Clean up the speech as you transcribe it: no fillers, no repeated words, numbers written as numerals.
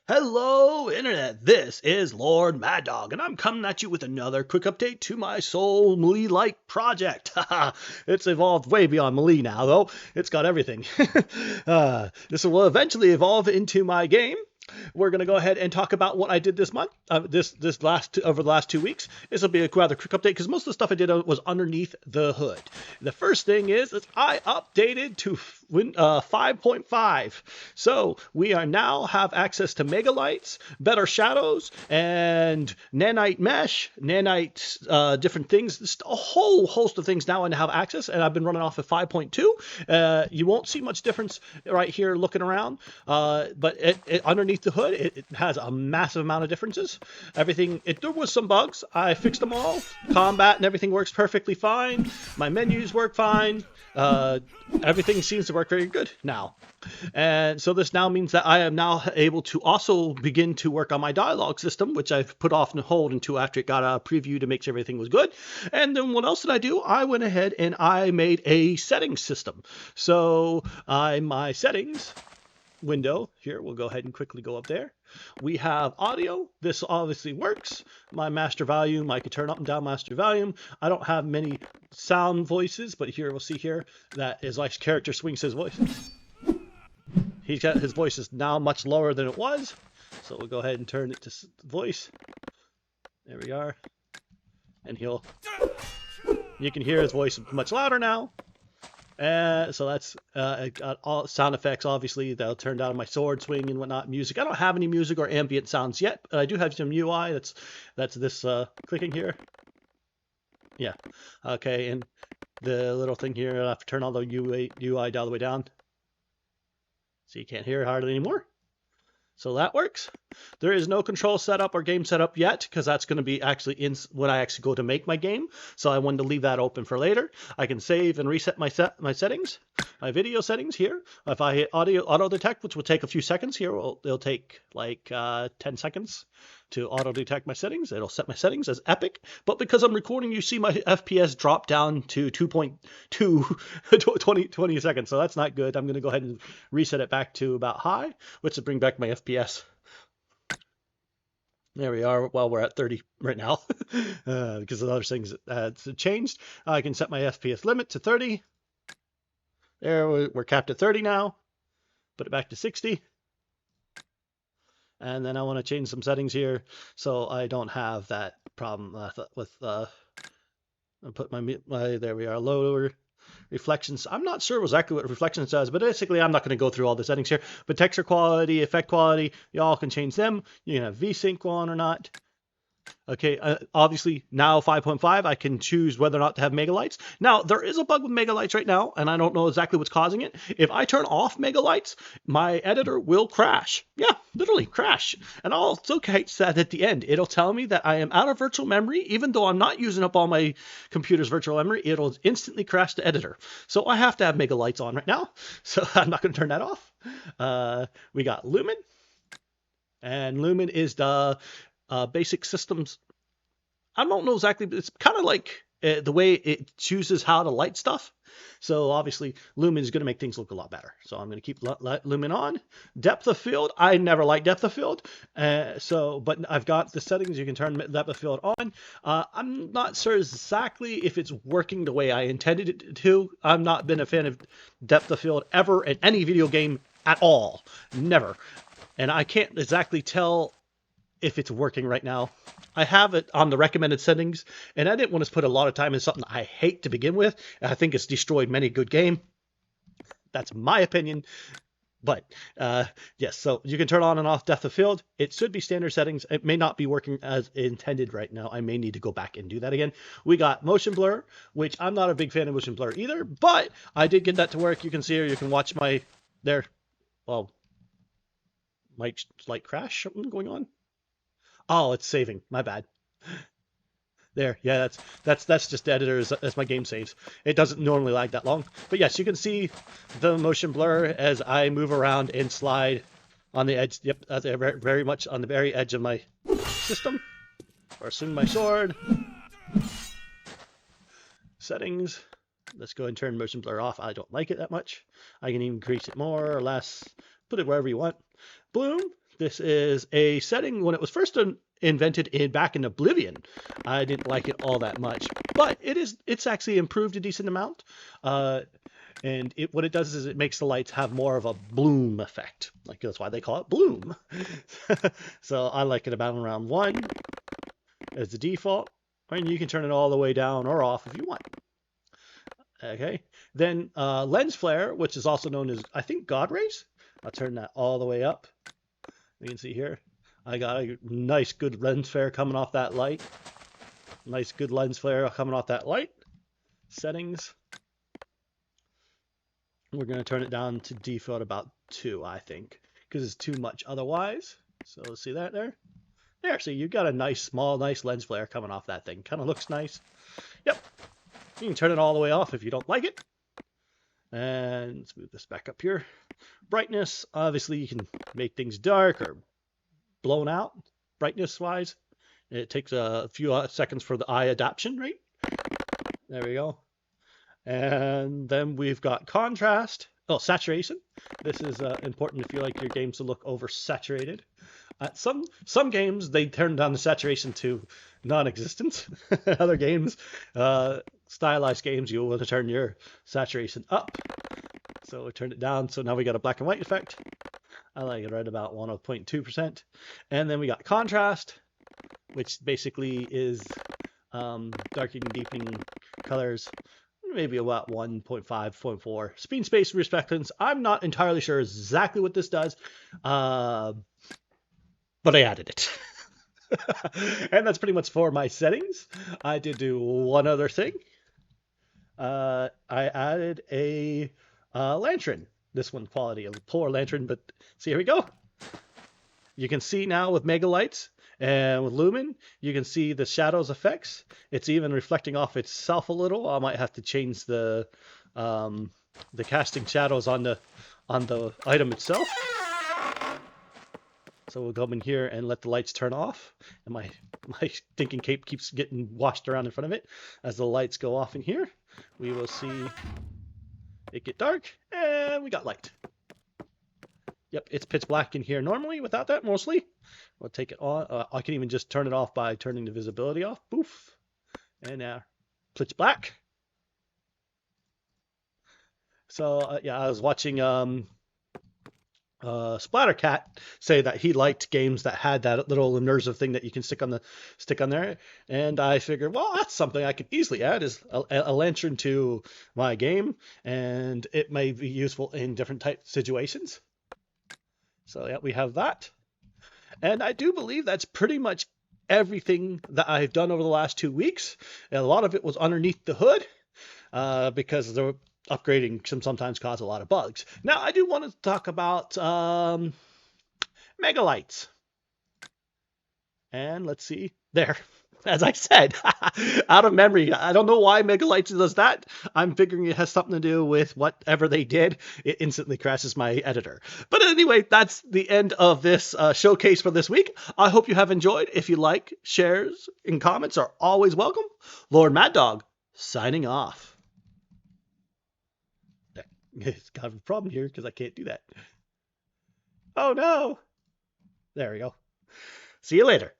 Hello, Internet. This is LordMaddog, and I'm coming at you with another quick update to my SOULSLIKE project. It's evolved way beyond Melee now, though. It's got everything. This will eventually evolve into my game. We're going to go ahead and talk about what I did this month, over the last 2 weeks. This will be a rather quick update because most of the stuff I did was underneath the hood. The first thing is I updated to 5.5. So we are now have access to mega lights, better shadows, and nanite mesh, nanite different things. Just a whole host of things now I have access, and I've been running off at 5.2. You won't see much difference right here looking around, but underneath the hood, it has a massive amount of differences. There was some bugs. I fixed them all. Combat and everything works perfectly fine. My menus work fine. Everything seems to work very good now. And so this now means that I am now able to also begin to work on my dialogue system, which I've put off and hold until after it got a preview to make sure everything was good. And then what else did I do? I went ahead and I made a settings system. So my settings window here, we'll go ahead and quickly go up there. We have audio. This obviously works. My master volume, I can turn up and down master volume. I don't have many sound voices, but here we'll see here that as my character swings his voice, his voice is now much lower than it was. So we'll go ahead and turn it to voice. There we are. And you can hear his voice much louder now. So that's got all sound effects, obviously, that'll turn down my sword swing and whatnot. Music. I don't have any music or ambient sounds yet, but I do have some UI. That's this clicking here. Yeah. Okay, and the little thing here, I have to turn all the UI all the way down. So you can't hear it hardly anymore. So that works. There is no control setup or game setup yet, because that's going to be actually when I actually go to make my game. So I wanted to leave that open for later. I can save and reset my settings, my video settings here. If I hit auto detect, which will take a few seconds here, it'll take like 10 seconds to auto detect my settings. It'll set my settings as epic. But because I'm recording, you see my FPS drop down to 2.2 20 seconds. So that's not good. I'm going to go ahead and reset it back to about high, which will bring back my FPS. There we are. Well, we're at 30 right now because of other things changed. I can set my FPS limit to 30. There, we're capped at 30 now. Put it back to 60. And then I want to change some settings here so I don't have that problem with I'll put there we are, lower reflections. I'm not sure exactly what reflections does, but basically I'm not going to go through all the settings here. But texture quality, effect quality, y'all can change them. You can have VSync on or not. Okay, obviously now 5.5, I can choose whether or not to have mega lights. Now, there is a bug with mega lights right now, and I don't know exactly what's causing it. If I turn off mega lights, my editor will crash. Yeah, literally crash. And I'll also catch that at the end. It'll tell me that I am out of virtual memory. Even though I'm not using up all my computer's virtual memory, it'll instantly crash the editor. So I have to have mega lights on right now. So I'm not going to turn that off. We got Lumen. And Lumen is the basic systems. I don't know exactly, but it's kind of like the way it chooses how to light stuff. So obviously Lumen is going to make things look a lot better. So I'm going to keep Lumen on. Depth of field, I never liked depth of field. But I've got the settings. You can turn depth of field on. I'm not sure exactly if it's working the way I intended it to. I've not been a fan of depth of field ever in any video game at all. Never. And I can't exactly tell if it's working right now. I have it on the recommended settings, and I didn't want to put a lot of time in something I hate to begin with. I think it's destroyed many good game. That's my opinion. But yes, so you can turn on and off depth of field. It should be standard settings. It may not be working as intended right now. I may need to go back and do that again. We got motion blur, which I'm not a big fan of motion blur either, but I did get that to work. You can see here, you can watch my there. Well, might like crash something going on. Oh, it's saving. My bad. There, yeah, that's just the editor as my game saves. It doesn't normally lag that long. But yes, you can see the motion blur as I move around and slide on the edge. Yep, that's very much on the very edge of my system. Or swing my sword. Settings. Let's go and turn motion blur off. I don't like it that much. I can increase it more or less. Put it wherever you want. Bloom. This is a setting when it was first invented back in Oblivion. I didn't like it all that much, but it's actually improved a decent amount. And what it does is it makes the lights have more of a bloom effect. Like that's why they call it bloom. So I like it about around 1 as the default, and you can turn it all the way down or off if you want. Okay, then lens flare, which is also known as, I think, God rays. I'll turn that all the way up. You can see here, I got a nice good lens flare coming off that light. Nice good lens flare coming off that light. Settings. We're going to turn it down to default about 2, I think, because it's too much otherwise. So see that there? There, see, you've got a nice, small, nice lens flare coming off that thing. Kind of looks nice. Yep. You can turn it all the way off if you don't like it. And let's move this back up here. Brightness, obviously you can make things dark or blown out, brightness-wise. It takes a few seconds for the eye adaptation, right? There we go. And then we've got contrast. Oh, saturation. This is important if you like your games to look oversaturated. Some games, they turn down the saturation to non-existent. Other games, stylized games, you'll want to turn your saturation up. So we turned it down, so now we got a black and white effect. I like it right about 1.2%. And then we got contrast, which basically is darkening and deepening colors, maybe about 1.5, 0.4. Speed, space, reflectance. I'm not entirely sure exactly what this does, but I added it. And that's pretty much for my settings. I did do one other thing. I added a lantern. This one quality, a poor lantern, but see, here we go. You can see now with mega lights and with lumen, you can see the shadows effects. It's even reflecting off itself a little. I might have to change the casting shadows on the item itself. So we'll go in here and let the lights turn off. And my thinking cape keeps getting washed around in front of it. As the lights go off in here, we will see it get dark, and we got light. Yep, it's pitch black in here normally without that, mostly. We'll take it on. I can even just turn it off by turning the visibility off. Poof. And now pitch black. So, yeah, I was watching Splattercat say that he liked games that had that little immersive thing that you can stick on there, and I figured, well, that's something I could easily add, is a lantern to my game, and it may be useful in different type situations. So yeah, we have that, and I do believe that's pretty much everything that I've done over the last 2 weeks. And a lot of it was underneath the hood, because there were upgrading can sometimes cause a lot of bugs. Now, I do want to talk about megalights. And let's see. There. As I said, out of memory. I don't know why megalights does that. I'm figuring it has something to do with whatever they did. It instantly crashes my editor. But anyway, that's the end of this showcase for this week. I hope you have enjoyed. If you like, shares and comments are always welcome. LordMaddog, signing off. It's got a problem here because I can't do that. Oh no. There we go. See you later.